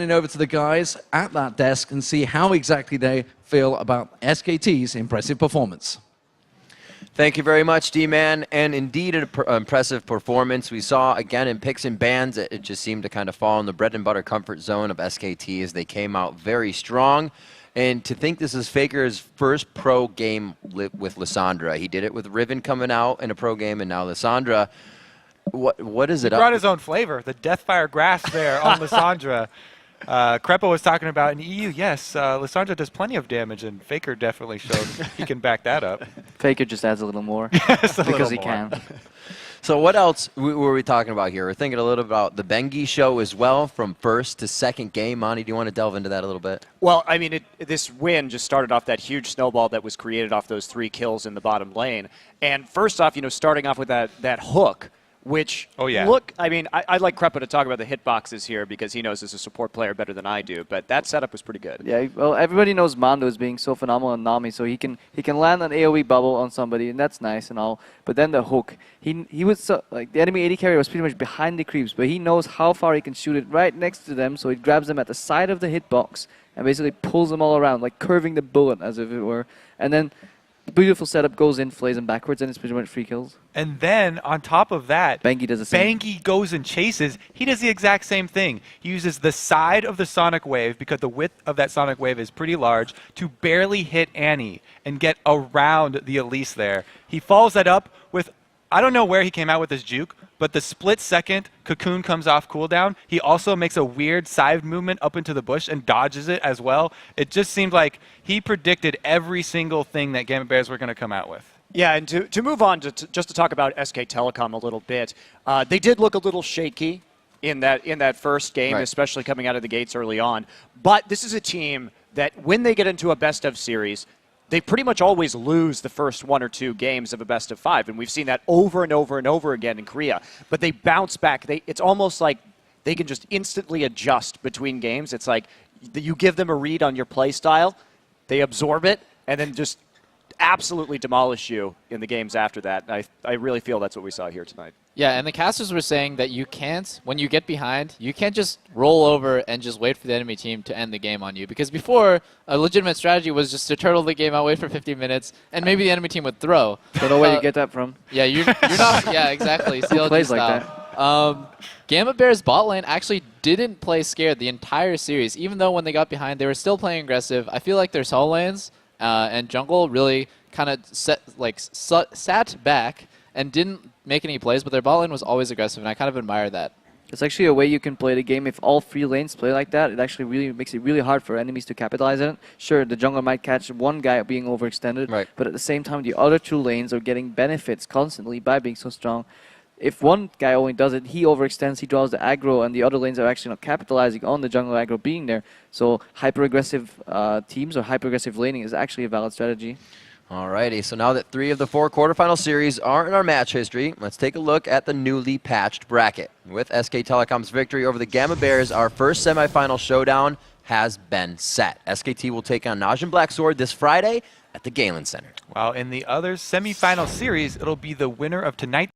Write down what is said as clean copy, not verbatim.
Over to the guys at that desk and see how exactly they feel about SKT's impressive performance. Thank you very much, D-Man. And indeed, an impressive performance. We saw, again, in picks and bans, it just seemed to kind of fall in the bread and butter comfort zone of SKT as they came out very strong. And to think this is Faker's first pro game with Lissandra. He did it with Riven coming out in a pro game, and now Lissandra. What is it? He brought his own flavor, the Deathfire Grass there on Lissandra. Crepo was talking about in EU, yes, Lissandra does plenty of damage, and Faker definitely showed he can back that up. Faker just adds a little more because he can. So what else were we talking about here? We're thinking a little about the Bengi show as well, from first to second game. Monty, do you want to delve into that a little bit? Well, I mean, this win just started off that huge snowball that was created off those 3 kills in the bottom lane. And first off, starting off with that hook, which, look, I mean, I'd like Crepo to talk about the hitboxes here because he knows as a support player better than I do, but that setup was pretty good. Yeah, well, everybody knows Mando is being so phenomenal on Nami, so he can land an AoE bubble on somebody, and that's nice and all. But then the hook, he was so, like, the enemy AD carrier was pretty much behind the creeps, but he knows how far he can shoot it right next to them, so he grabs them at the side of the hitbox and basically pulls them all around, like curving the bullet as if it were. And then beautiful setup, goes in, flays them backwards, and it's pretty much free kills. And then, on top of that, Bengi does the same. Bengi goes and chases. He does the exact same thing. He uses the side of the Sonic Wave, because the width of that Sonic Wave is pretty large, to barely hit Annie and get around the Elise there. He follows that up with, I don't know where he came out with his juke, but the split second Cocoon comes off cooldown. He also makes a weird side movement up into the bush and dodges it as well. It just seemed like he predicted every single thing that Gama Bears were going to come out with. Yeah, and to move on, just to talk about SK Telecom a little bit, they did look a little shaky in that first game, right, especially coming out of the gates early on. But this is a team that when they get into a best-of series, they pretty much always lose the first 1 or 2 games of a best-of-5, and we've seen that over and over and over again in Korea. But they bounce back. It's almost like they can just instantly adjust between games. It's like you give them a read on your play style, they absorb it, and then just absolutely demolish you in the games after that. And I really feel that's what we saw here tonight. Yeah, and the casters were saying that you can't, when you get behind, you can't just roll over and just wait for the enemy team to end the game on you. Because before, a legitimate strategy was just to turtle the game out, wait for 50 minutes, and maybe the enemy team would throw. Don't know where you get that from. Yeah, you're not. Yeah, exactly. CLG plays style. like that? Gama Bears bot lane actually didn't play scared the entire series. Even though when they got behind, they were still playing aggressive. I feel like their solo lanes and jungle really kind of sat back and didn't make any plays, but their bot lane was always aggressive, and I kind of admire that. It's actually a way you can play the game. If all 3 lanes play like that, it actually really makes it really hard for enemies to capitalize on it. Sure, the jungler might catch one guy being overextended, right, but at the same time, the other 2 lanes are getting benefits constantly by being so strong. If one guy only does it, he overextends, he draws the aggro, and the other lanes are actually not capitalizing on the jungle aggro being there. So hyper-aggressive teams or hyper-aggressive laning is actually a valid strategy. Alrighty, so now that 3 of the 4 quarterfinal series are in our match history, let's take a look at the newly patched bracket. With SK Telecom's victory over the Gama Bears, our first semifinal showdown has been set. SKT will take on Najin Black Sword this Friday at the Galen Center. While in the other semifinal series, it'll be the winner of tonight's